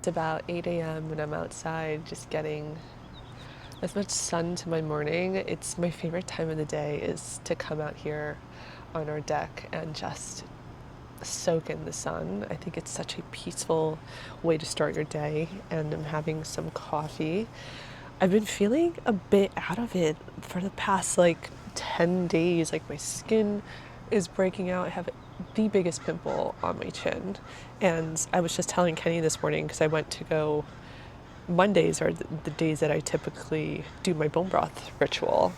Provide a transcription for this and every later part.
about 8 a.m. and I'm outside just getting as much sun to my morning. It's my favorite time of the day is to come out here on our deck and just soak in the sun. I think it's such a peaceful way to start your day, and I'm having some coffee. I've been feeling a bit out of it for the past 10 days. Like my skin is breaking out. I have the biggest pimple on my chin. And I was just telling Kenny this morning because I went to go, Mondays are the days that I typically do my bone broth ritual.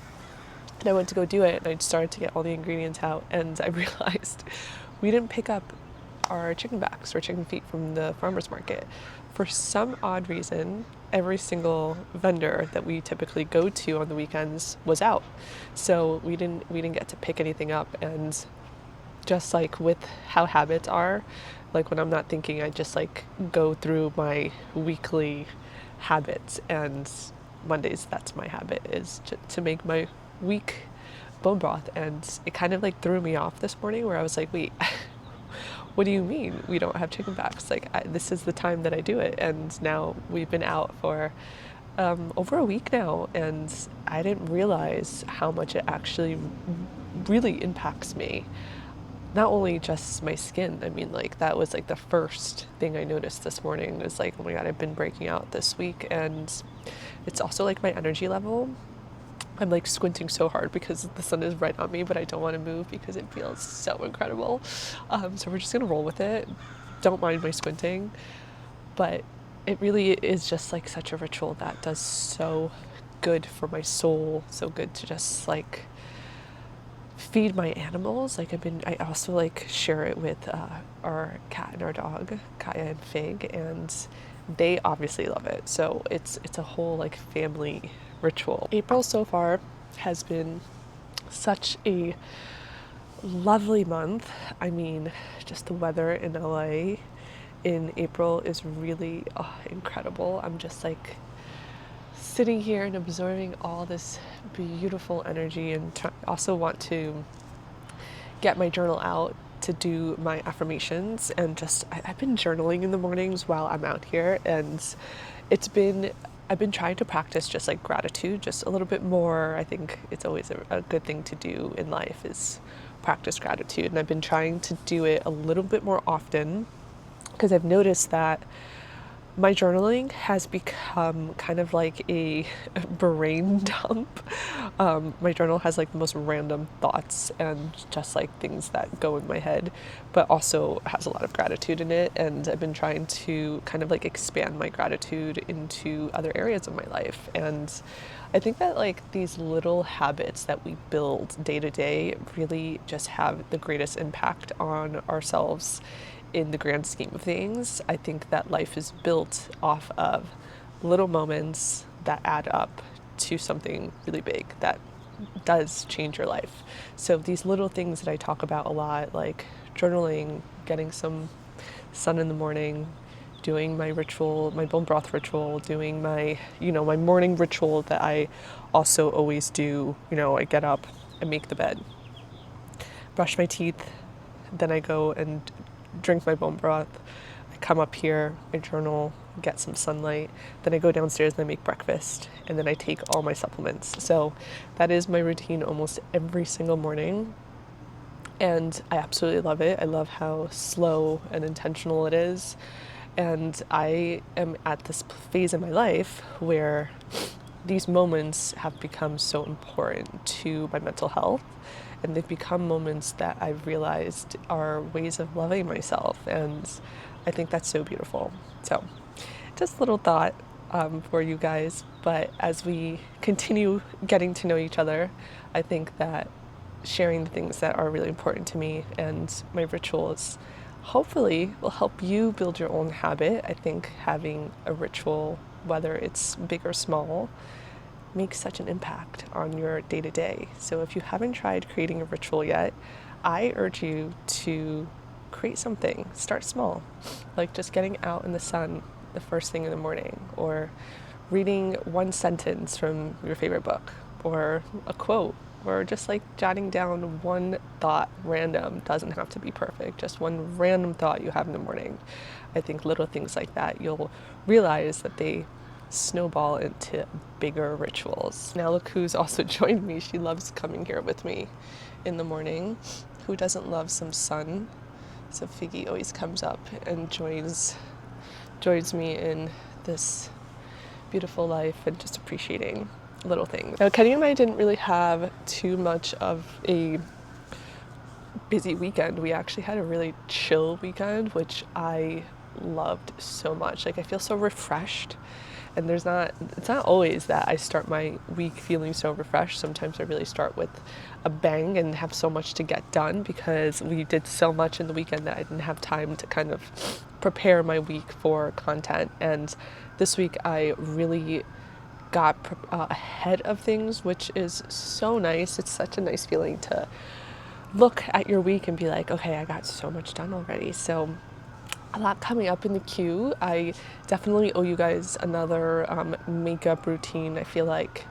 And I went to go do it and I started to get all the ingredients out and I realized we didn't pick up our chicken backs or chicken feet from the farmer's market. For some odd reason, every single vendor that we typically go to on the weekends was out. So we didn't get to pick anything up. And just like with how habits are, like when I'm not thinking, I just go through my weekly habits, and Mondays, that's my habit, is to make my week bone broth. And it kind of threw me off this morning where I was like, wait, what do you mean we don't have chicken backs? This is the time that I do it. And now we've been out for over a week now, and I didn't realize how much it actually really impacts me. Not only just my skin, I mean, that was the first thing I noticed this morning was oh my God, I've been breaking out this week. And it's also my energy level. I'm squinting so hard because the sun is right on me, but I don't want to move because it feels so incredible. So we're just going to roll with it. Don't mind my squinting, but it really is just such a ritual that does so good for my soul. So good to just feed my animals. I also share it with our cat and our dog, Kaya and Fig, and they obviously love it. So it's a whole family ritual. April so far has been such a lovely month. I mean, just the weather in LA in April is really incredible. I'm just sitting here and absorbing all this beautiful energy, and also want to get my journal out to do my affirmations. And just I've been journaling in the mornings while I'm out here, and I've been trying to practice just gratitude just a little bit more. I think it's always a good thing to do in life is practice gratitude, and I've been trying to do it a little bit more often because I've noticed that my journaling has become kind of a brain dump. My journal has the most random thoughts and just things that go in my head, but also has a lot of gratitude in it. And I've been trying to kind of expand my gratitude into other areas of my life. And I think that these little habits that we build day to day really just have the greatest impact on ourselves in the grand scheme of things. I think that life is built off of little moments that add up to something really big that does change your life. So these little things that I talk about a lot, like journaling, getting some sun in the morning, doing my ritual, my bone broth ritual, doing my, my morning ritual that I also always do. I get up, I make the bed, brush my teeth, then I go and drink my bone broth. I come up here, I journal, get some sunlight, then I go downstairs and I make breakfast, and then I take all my supplements. So that is my routine almost every single morning, and I absolutely love it. I love how slow and intentional it is, and I am at this phase in my life where these moments have become so important to my mental health. And they've become moments that I've realized are ways of loving myself. And I think that's so beautiful. So just a little thought for you guys. But as we continue getting to know each other, I think that sharing the things that are really important to me and my rituals hopefully will help you build your own habit. I think having a ritual, whether it's big or small, makes such an impact on your day-to-day. So if you haven't tried creating a ritual yet, I urge you to create something. Start small, like just getting out in the sun the first thing in the morning, or reading one sentence from your favorite book, or a quote, or just like jotting down one thought random. Doesn't have to be perfect, just one random thought you have in the morning. I think little things like that, you'll realize that they snowball into bigger rituals. Now look who's also joined me. She loves coming here with me in the morning. Who doesn't love some sun? So Figgy always comes up and joins me in this beautiful life and just appreciating little things. Now Kenny and I didn't really have too much of a busy weekend. We actually had a really chill weekend, which I loved so much. Like, I feel so refreshed, and it's not always that I start my week feeling so refreshed. Sometimes I really start with a bang and have so much to get done because we did so much in the weekend that I didn't have time to kind of prepare my week for content. And this week I really got ahead of things, which is so nice. It's such a nice feeling to look at your week and be like, okay, I got so much done already. So a lot coming up in the queue. I definitely owe you guys another makeup routine. I feel like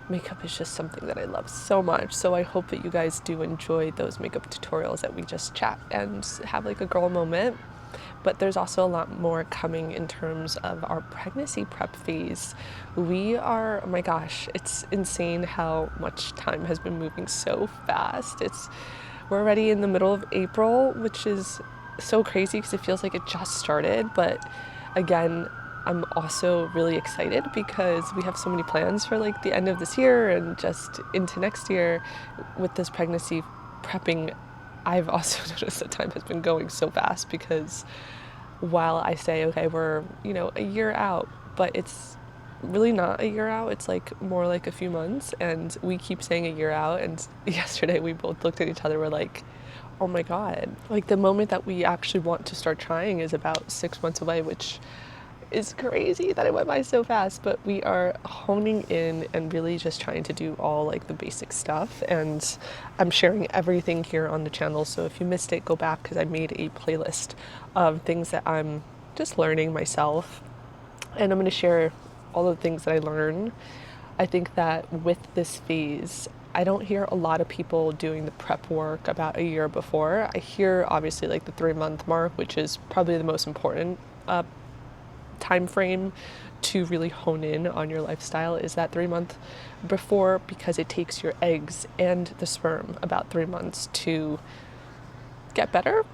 makeup is just something that I love so much. So I hope that you guys do enjoy those makeup tutorials that we just chat and have like a girl moment. But there's also a lot more coming in terms of our pregnancy prep phase. We are, oh my gosh, it's insane how much time has been moving so fast. We're already in the middle of April, which is so crazy because it feels like it just started. But again, I'm also really excited because we have so many plans for like the end of this year and just into next year with this pregnancy prepping. I've also noticed that time has been going so fast because while I say, okay, we're, a year out, but it's really not a year out. It's like more like a few months, and we keep saying a year out. And yesterday we both looked at each other, we're like, oh my God, like the moment that we actually want to start trying is about 6 months away, which is crazy that it went by so fast. But we are honing in and really just trying to do all like the basic stuff, and I'm sharing everything here on the channel. So if you missed it, go back because I made a playlist of things that I'm just learning myself, and I'm going to share all the things that I learn. I think that with this phase, I don't hear a lot of people doing the prep work about a year before. I hear obviously like the 3-month mark, which is probably the most important time frame to really hone in on your lifestyle, is that 3-month before, because it takes your eggs and the sperm about 3 months to get better,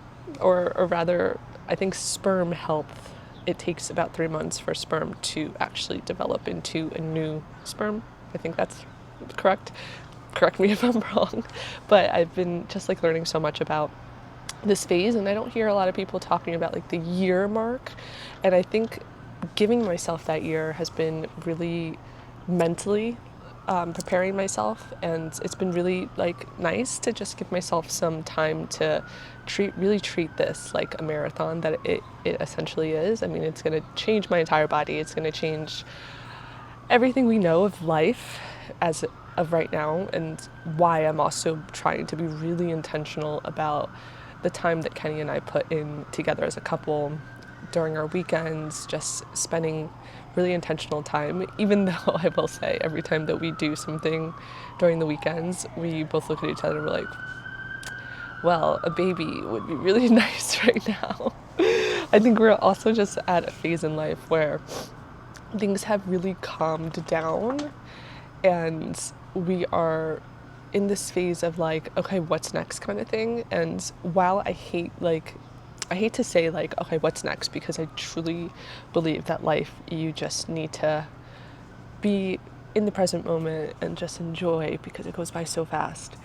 or rather, I think sperm health, it takes about 3 months for sperm to actually develop into a new sperm. I think that's correct. Correct me if I'm wrong. But I've been just like learning so much about this phase, and I don't hear a lot of people talking about like the year mark. And I think giving myself that year has been really mentally preparing myself, and it's been really like nice to just give myself some time to treat this like a marathon that it essentially is. I mean, it's going to change my entire body. It's going to change everything we know of life as of right now, and why I'm also trying to be really intentional about the time that Kenny and I put in together as a couple during our weekends, just spending really intentional time. Even though I will say every time that we do something during the weekends, we both look at each other and we're like, well, a baby would be really nice right now. I think we're also just at a phase in life where things have really calmed down, and we are in this phase of like, okay, what's next kind of thing. And while I hate to say like, okay, what's next, because I truly believe that life, you just need to be in the present moment and just enjoy because it goes by so fast.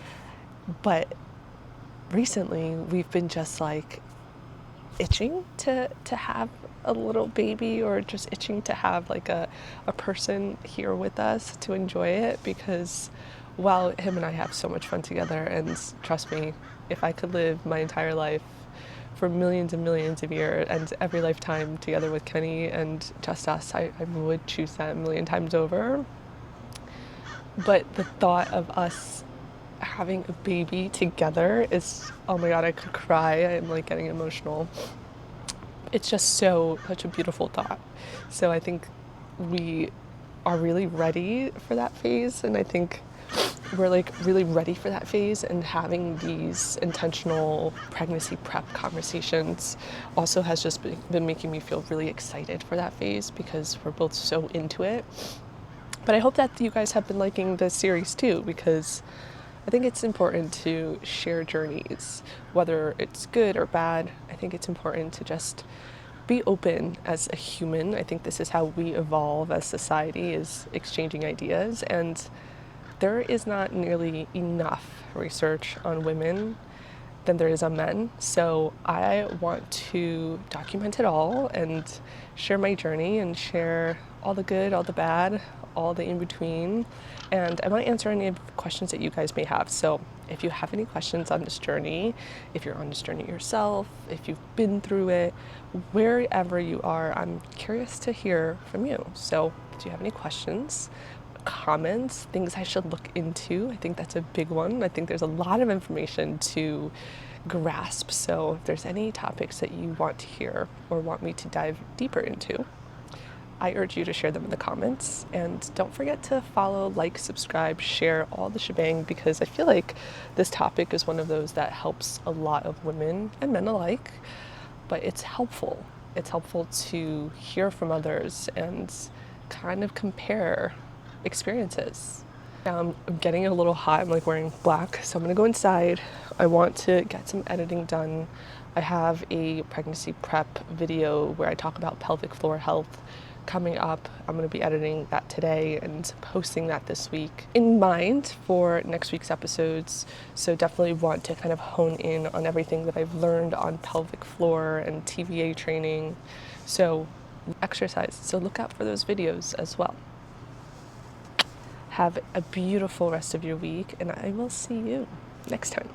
But recently we've been just like itching to have a little baby, or just itching to have like a person here with us to enjoy it, because while him and I have so much fun together, and trust me, if I could live my entire life for millions and millions of years and every lifetime together with Kenny and just us, I would choose that a million times over. But the thought of us having a baby together is, oh my God, I could cry. I'm like getting emotional. It's just such a beautiful thought. So I think we are really ready for that phase, and I think we're like really ready for that phase, and having these intentional pregnancy prep conversations also has just been making me feel really excited for that phase because we're both so into it. But I hope that you guys have been liking this series too, because I think it's important to share journeys, whether it's good or bad. I think it's important to just be open as a human. I think this is how we evolve as society, is exchanging ideas, and there is not nearly enough research on women than there is on men. So I want to document it all and share my journey and share all the good, all the bad, all the in between. And I might answer any questions that you guys may have. So if you have any questions on this journey, if you're on this journey yourself, if you've been through it, wherever you are, I'm curious to hear from you. So do you have any questions, comments, things I should look into? I think that's a big one. I think there's a lot of information to grasp. So if there's any topics that you want to hear or want me to dive deeper into, I urge you to share them in the comments. And don't forget to follow, like, subscribe, share, all the shebang, because I feel like this topic is one of those that helps a lot of women and men alike, but it's helpful. It's helpful to hear from others and kind of compare experiences. I'm getting a little hot. I'm like wearing black, so I'm gonna go inside. I want to get some editing done. I have a pregnancy prep video where I talk about pelvic floor health coming up. I'm going to be editing that today and posting that this week in mind for next week's episodes. So definitely want to kind of hone in on everything that I've learned on pelvic floor and TVA training. So exercise. So look out for those videos as well. Have a beautiful rest of your week, and I will see you next time.